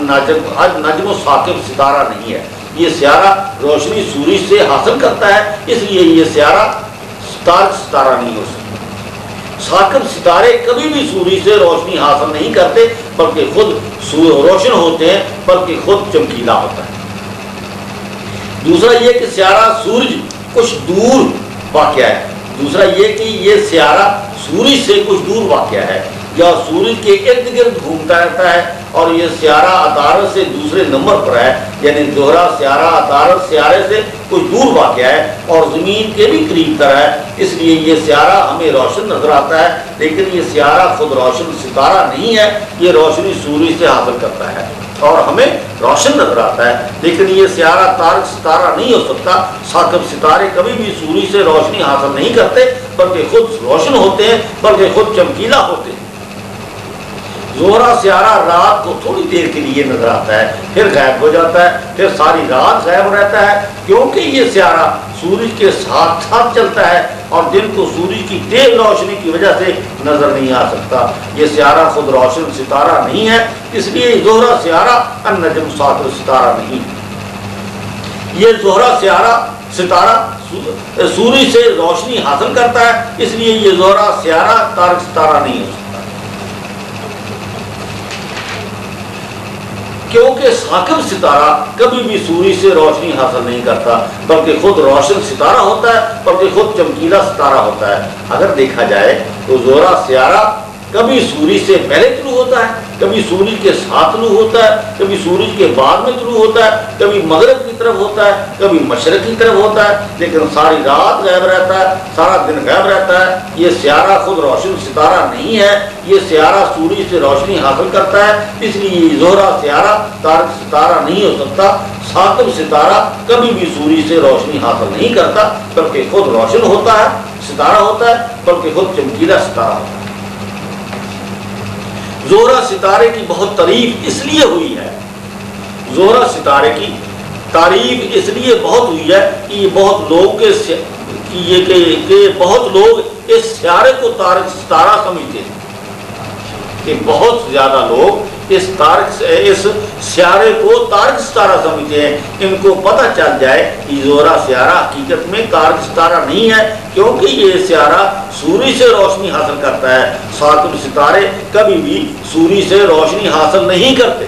نجم ثاقب ستارہ نہیں ہے، یہ سیارہ روشنی سورج سے حاصل کرتا ہے، اس لیے یہ سیارہ تارک ستارہ نہیں ہو سکتا۔ ثاقب ستارے کبھی بھی سورج سے روشنی حاصل نہیں کرتے، بلکہ خود روشن ہوتے ہیں، بلکہ خود چمکیلا ہوتا ہے۔ دوسرا یہ کہ سیارہ سورج کچھ دور واقع ہے، دوسرا یہ کہ یہ سیارہ سورج سے کچھ دور واقع ہے یا سورج کے ارد گرد گھومتا رہتا ہے، اور یہ سیارہ عطارد سے دوسرے نمبر پر ہے، یعنی زہرہ سیارہ عطارد سیارے سے کچھ دور واقع ہے اور زمین کے بھی قریب تر ہے، اس لیے یہ سیارہ ہمیں روشن نظر آتا ہے، لیکن یہ سیارہ خود روشن ستارہ نہیں ہے، یہ روشنی سورج سے حاصل کرتا ہے اور ہمیں روشن نظر آتا ہے، لیکن یہ سیارہ تارک ستارہ نہیں ہو سکتا۔ ثاقب ستارے کبھی بھی سورج سے روشنی حاصل نہیں کرتے، بلکہ خود روشن ہوتے ہیں، بلکہ خود چمکیلا ہوتے ہیں۔ زہرہ سیارہ رات کو تھوڑی دیر کے لیے نظر آتا ہے، پھر غائب ہو جاتا ہے، پھر ساری رات غائب رہتا ہے، کیونکہ یہ سیارہ سورج کے ساتھ ساتھ چلتا ہے اور دن کو سورج کی تیز روشنی کی وجہ سے نظر نہیں آ سکتا۔ یہ سیارہ خود روشن ستارہ نہیں ہے، اس لیے زہرہ سیارہ النجم ثاقب ستارہ نہیں۔ یہ زہرہ ستارہ سورج سے روشنی حاصل کرتا ہے، اس لیے یہ زہرہ سیارہ تارک ستارہ نہیں ہو سکتا، کیونکہ ثاقب ستارہ کبھی بھی سورج سے روشنی حاصل نہیں کرتا، بلکہ خود روشن ستارہ ہوتا ہے، بلکہ خود چمکیلا ستارہ ہوتا ہے۔ اگر دیکھا جائے تو زہرہ سیارہ کبھی سورج سے پہلے طلوع ہوتا ہے، کبھی سورج کے ساتھ طلوع ہوتا ہے، کبھی سورج کے بعد میں طلوع ہوتا ہے، کبھی مغرب کی طرف ہوتا ہے، کبھی مشرق کی طرف ہوتا ہے، لیکن ساری رات غائب رہتا ہے، سارا دن غائب رہتا ہے۔ یہ سیارہ خود روشن ستارہ نہیں ہے، یہ سیارہ سورج سے روشنی حاصل کرتا ہے، اس لیے یہ زہرہ سیارہ تارک ستارہ نہیں ہو سکتا۔ ثاقب ستارہ کبھی بھی سورج سے روشنی حاصل نہیں کرتا، بلکہ خود روشن ہوتا ہے، ستارہ ہوتا ہے، بلکہ خود چمکیلا ستارہ ہوتا ہے۔ زہرہ ستارے کی بہت تعریف اس لیے ہوئی ہے، زہرہ ستارے کی تعریف اس لیے بہت ہوئی ہے کہ یہ بہت لوگ اس سیارے کو تارک ستارہ سمجھتے ہیں، کہ بہت زیادہ لوگ اس سیارے کو تارک ستارہ سمجھتے ہیں۔ ان کو پتہ چل جائے کہ زہرہ سیارہ حقیقت میں تارک ستارہ نہیں ہے، کیونکہ یہ سیارہ سورج سے روشنی حاصل کرتا ہے۔ ثاقب ستارے کبھی بھی سورج سے روشنی حاصل نہیں کرتے،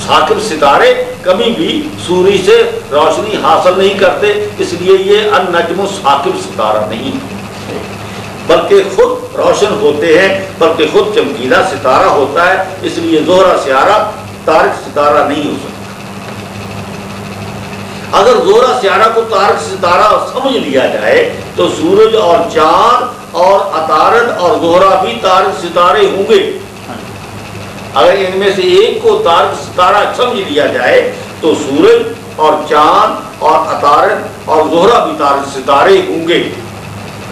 ثاقب ستارے کبھی بھی سورج سے روشنی حاصل نہیں کرتے، اس لیے یہ النجم ثاقب ستارہ نہیں، بلکہ خود روشن ہوتے ہیں، بلکہ خود چمکیلا ستارہ ہوتا ہے، اس لیے زہرہ سیارہ تارک ستارہ نہیں ہو سکتا۔ اگر زہرہ سیارہ کو تارک ستارہ سمجھ لیا جائے تو سورج اور چاند اور عطارد اور زہرہ بھی تارک ستارے ہوں گے۔ اگر ان میں سے ایک کو تارک ستارہ سمجھ لیا جائے تو سورج اور چاند اور عطارد اور زہرہ بھی تارک ستارے ہوں گے،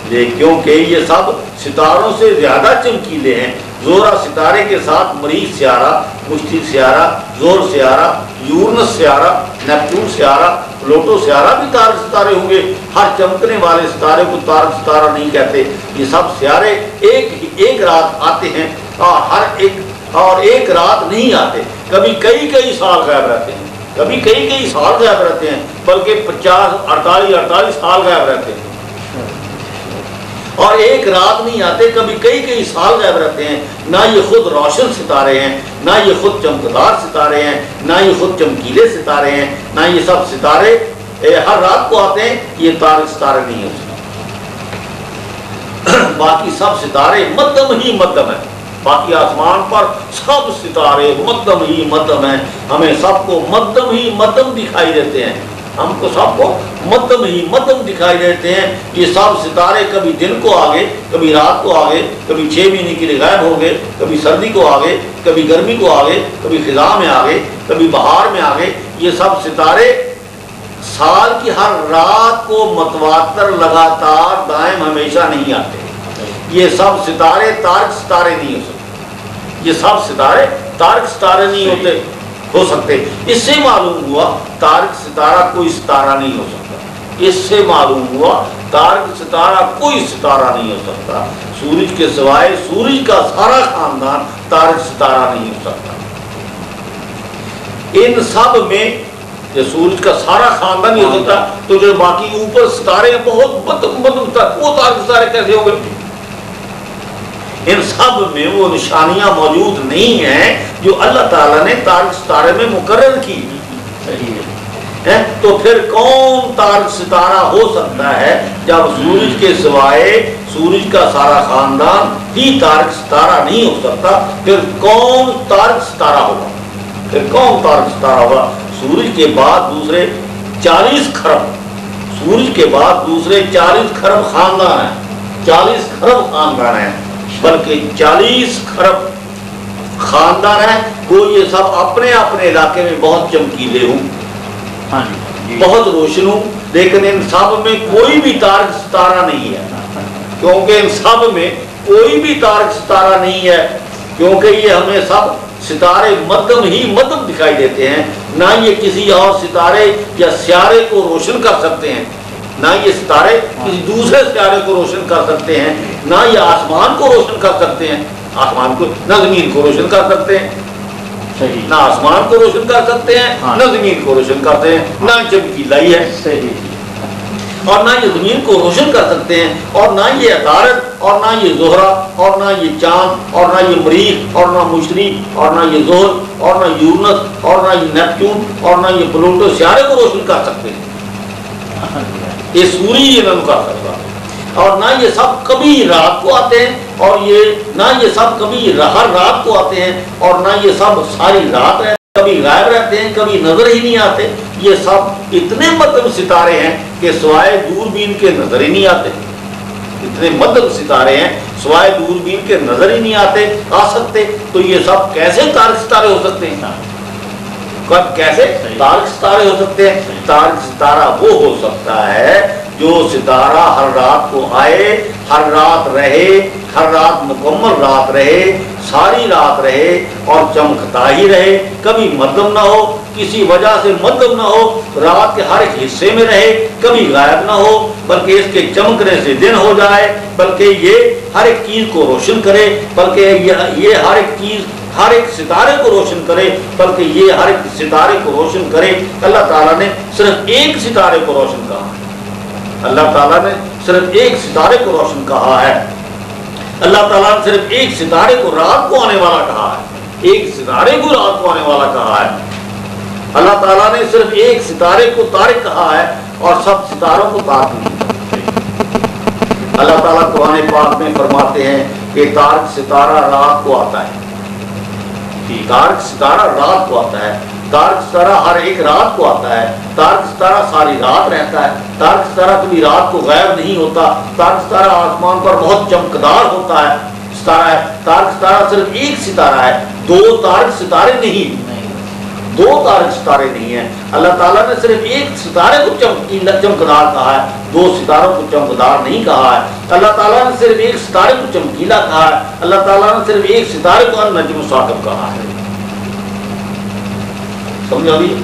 کیونکہ یہ سب ستاروں سے زیادہ چمکیلے ہیں۔ زہرہ ستارے کے ساتھ مریخ سیارہ، مشتری سیارہ، زحل سیارہ، یورنس سیارہ، نیپٹون سیارہ، پلوٹو سیارہ بھی تارک ستارے ہوں گے۔ ہر چمکنے والے ستارے کو تارک ستارہ نہیں کہتے، یہ سب سیارے ایک رات آتے ہیں اور ایک رات نہیں آتے، کبھی کئی سال غائب رہتے ہیں، کبھی کئی سال غائب رہتے ہیں، بلکہ 50-48 سال غائب رہتے ہیں، اور ایک رات نہیں آتے، کبھی کئی سال غائب رہتے ہیں۔ نہ یہ خود روشن ستارے ہیں، نہ یہ خود چمکدار ستارے ہیں، نہ یہ خود چمکیلے ستارے ہیں، نہ یہ سب ستارے ہر رات کو آتے ہیں، یہ تارک ستارے نہیں ہو سکتے۔ باقی سب ستارے مدھم ہی مدھم ہیں، باقی آسمان پر سب ستارے مدھم ہی مدھم ہیں، ہمیں سب کو مدھم ہی مدھم دکھائی دیتے ہیں، ہم کو سب کو مدھم ہی مدھم دکھائی دیتے ہیں۔ یہ سب ستارے کبھی دن کو آگے، کبھی رات کو آگے، کبھی 6 مہینے کے لیے غائب ہو گئے، کبھی سردی کو آگے، کبھی گرمی کو آگے، کبھی خزاں میں آگے، کبھی بہار میں آگے۔ یہ سب ستارے سال کی ہر رات کو متواتر لگاتار دائم ہمیشہ نہیں آتے، یہ سب ستارے تارک ستارے نہیں ہو سکتے، یہ سب ستارے تارک ستارے نہیں ہو سکتے۔ اس سے معلوم ہوا تارک ستارہ کوئی ستارہ نہیں ہو سکتا، اس سے معلوم ہوا تارک ستارہ کوئی ستارہ نہیں ہو سکتا، سورج کے سوائے سورج کا سارا خاندان تارک ستارہ نہیں ہو سکتا۔ ان سب میں یہ سورج کا سارا خاندان نہیں ہو سکتا، تو جو باقی اوپر ستارے ہیں بہت وہ تارک ستارے کیسے ہوں گے؟ ان سب میں وہ نشانیاں موجود نہیں ہیں جو اللہ تعالیٰ نے تارک ستارے میں مقرر کی ہے۔ تو پھر کون تارک ستارہ ہو سکتا ہے جب سورج کے سوائے سورج کا سارا خاندان ہی تارک ستارہ نہیں ہو سکتا؟ پھر کون تارک ستارہ ہوگا؟ پھر کون تارک ستارہ ہوگا؟ سورج کے بعد دوسرے 40 خرب، سورج کے بعد دوسرے 40 خرب خاندان ہیں، 40 خرب خاندان ہیں، بلکہ 40 خرب خاندان ہیں۔ وہ یہ سب اپنے اپنے علاقے میں بہت چمکیلے ہوں، بہت روشن ہوں، لیکن ان سب میں کوئی بھی تارک ستارہ نہیں ہے، کیونکہ ان سب میں کوئی بھی تارک ستارہ نہیں ہے، کیونکہ یہ ہمیں سب ستارے مدھم ہی مدھم دکھائی دیتے ہیں۔ نہ یہ کسی اور ستارے یا سیارے کو روشن کر سکتے ہیں، نہ یہ ستارے کسی دوسرے سیارے کو روشن کر سکتے ہیں، نہ یہ آسمان کو روشن کر سکتے ہیں، آسمان کو نہ زمین کو روشن کر سکتے ہیں، نہ آسمان کو روشن کر سکتے ہیں نہ زمین کو روشن کرتے ہیں، نہ چمکیلا ہی ہے اور نہ یہ زمین کو روشن کر سکتے ہیں، اور نہ یہ عطارد اور نہ یہ زہرہ اور نہ یہ چاند اور نہ یہ مریخ اور نہ مشتری اور نہ یہ زحل اور نہ یورنس اور نہ یہ نیپچون اور نہ یہ پلوٹو سیارے کو روشن کر سکتے ہیں۔ یہ سورج یہ نہ کر سکتا، اور نہ یہ سب کبھی رات کو آتے ہیں، اور یہ نہ یہ سب کبھی ہر رات کو آتے ہیں، اور نہ یہ سب ساری رات رہتے ہیں، کبھی غائب رہتے ہیں، کبھی نظر ہی نہیں آتے۔ یہ سب اتنے مدھم ستارے ہیں کہ سوائے دوربین کے نظر ہی نہیں آتے، اتنے مدھم ستارے ہیں سوائے دوربین کے نظر ہی نہیں آ سکتے۔ تو یہ سب کیسے تارک ستارے ہو سکتے ہیں؟ کیسے تارک ستارے ہو سکتے ہیں؟ تارک ستارہ وہ ہو سکتا ہے جو ستارہ ہر رات کو آئے، ہر رات رہے، ہر رات مکمل رات رہے، ساری رات رہے اور چمکتا ہی رہے، کبھی مدھم نہ ہو، کسی وجہ سے مدھم نہ ہو، رات کے ہر ایک حصے میں رہے، کبھی غائب نہ ہو، بلکہ اس کے چمکنے سے دن ہو جائے، بلکہ یہ ہر ایک چیز کو روشن کرے، بلکہ یہ ہر ایک چیز ہر ایک ستارے کو روشن کرے، بلکہ یہ ہر ایک ستارے کو روشن کرے۔ اللہ تعالیٰ نے صرف ایک ستارے کو روشن کہا ہے، اللہ تعالیٰ نے صرف ایک ستارے کو روشن کہا ہے، اللہ تعالیٰ نے صرف ایک ستارے کو رات کو آنے والا کہا ہے، ایک ستارے کو رات کو آنے والا کہا ہے۔ اللہ تعالیٰ نے صرف ایک ستارے کو طارق کہا ہے اور سب ستاروں کو طارق نہیں۔ اللہ تعالیٰ قرآن پاک میں فرماتے ہیں کہ طارق ستارہ رات کو آتا ہے، طارق ستارہ رات کو آتا ہے، طارق ستارہ ہر ایک رات کو آتا ہے، طارق ستارہ ساری رات رہتا ہے، طارق ستارہ کبھی رات کو غائب نہیں ہوتا، طارق ستارہ آسمان پر بہت چمکدار ہوتا ہے ستارہ ہے۔ طارق ستارہ صرف ایک ستارہ ہے، دو طارق ستارے نہیں، دو طارق ستارے نہیں ہیں۔ اللہ تعالیٰ نے صرف ایک ستارے کو چمکدار کہا ہے، دو ستاروں کو چمکدار نہیں کہا ہے۔ اللہ تعالیٰ نے صرف ایک ستارے کو چمکیلا کہا ہے، اللہ تعالیٰ نے صرف ایک ستارے کو النجم الثاقب کہا ہے۔ سمجھا بھی؟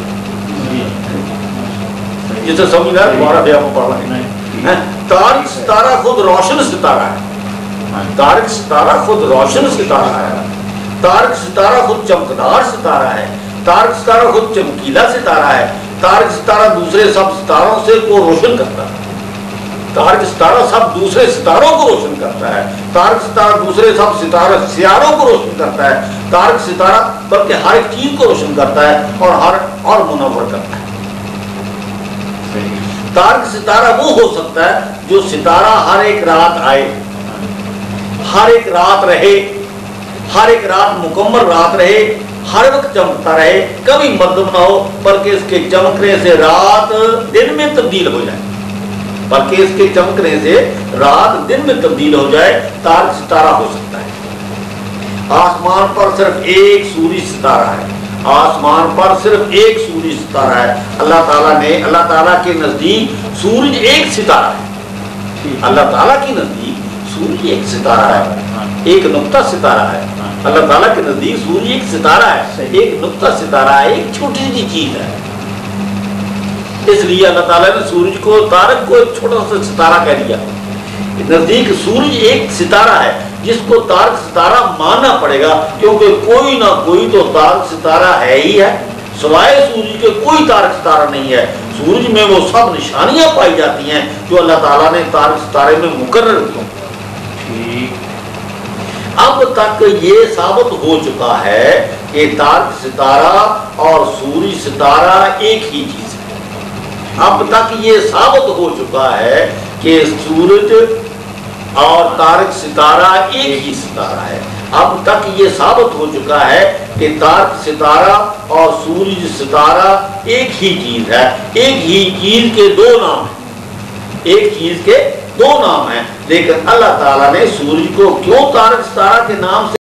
جسے سمجھنا ہے دوبارہ بیان پڑھ رہے ہیں۔ طارق ستارہ خود روشن ستارہ ہے، طارق ستارہ خود روشن ستارہ ہے، طارق ستارہ خود چمکدار ستارہ ہے، طارق ستارہ خود چمکیلا ستارہ ہے، طارق ستارہ دوسرے سب ستاروں سے کو روشن کرتا ہے، طارق ستارہ سب دوسرے ستاروں کو روشن کرتا ہے، طارق ستارہ دوسرے سب سیاروں کو روشن کرتا ہے، طارق ستارہ بلکہ ہر ایک چیز کو روشن کرتا ہے اور منور کرتا ہے۔ طارق ستارہ وہ ہو سکتا ہے جو ستارہ ہر ایک رات آئے، ہر ایک رات رہے، ہر ایک رات مکمل رات رہے، ہر وقت چمکتا رہے، کبھی مدھم نہ ہو، بلکہ اس کے چمکنے سے رات دن میں تبدیل ہو جائے، بلکہ اس کے چمکنے سے رات دن میں تبدیل ہو جائے، طارق ستارہ ہو سکتا ہے۔ آسمان پر صرف ایک سورج ستارہ ہے، آسمان پر صرف ایک سورج ستارہ ہے۔ اللہ تعالیٰ کے نزدیک سورج ایک ستارہ ہے، اللہ تعالیٰ کے نزدیک سورج ایک ستارہ ہے، ایک نقطہ ستارہ ہے۔ اللہ تعالیٰ کے نزدیک سورج ایک ستارہ ہے، ایک نقطہ ستارہ ہے، ایک چھوٹی سی چیز ہے۔ اس لیے اللہ تعالیٰ نے سورج کو، تارک کو ایک چھوٹا سا ستارہ کہہ دیا۔ نزدیک سورج ایک ستارہ ہے جس کو تارک ستارہ ماننا پڑے گا، کیونکہ کوئی نہ کوئی تو تارک ستارہ ہے ہی ہے، سوائے سورج کے کوئی تارک ستارہ نہیں ہے۔ سورج میں وہ سب نشانیاں پائی جاتی ہیں جو اللہ تعالیٰ نے تارک ستارے میں مقرر کی۔ اب تک یہ ثابت ہو چکا ہے کہ تارک ستارہ اور سورج ستارہ ایک ہی چیز ہے۔ اب تک یہ ثابت ہو چکا ہے کہ سورج اور تارک ستارہ ایک ہی ستارہ ہے۔ اب تک یہ ثابت ہو چکا ہے کہ تارک ستارہ اور سورج ستارہ ایک ہی چیز ہے۔ ایک ہی چیز کے دو نام ہیں، ایک چیز کے دو نام ہیں، لیکن اللہ تعالیٰ نے سورج کو کیوں تارک ستارہ کے نام سے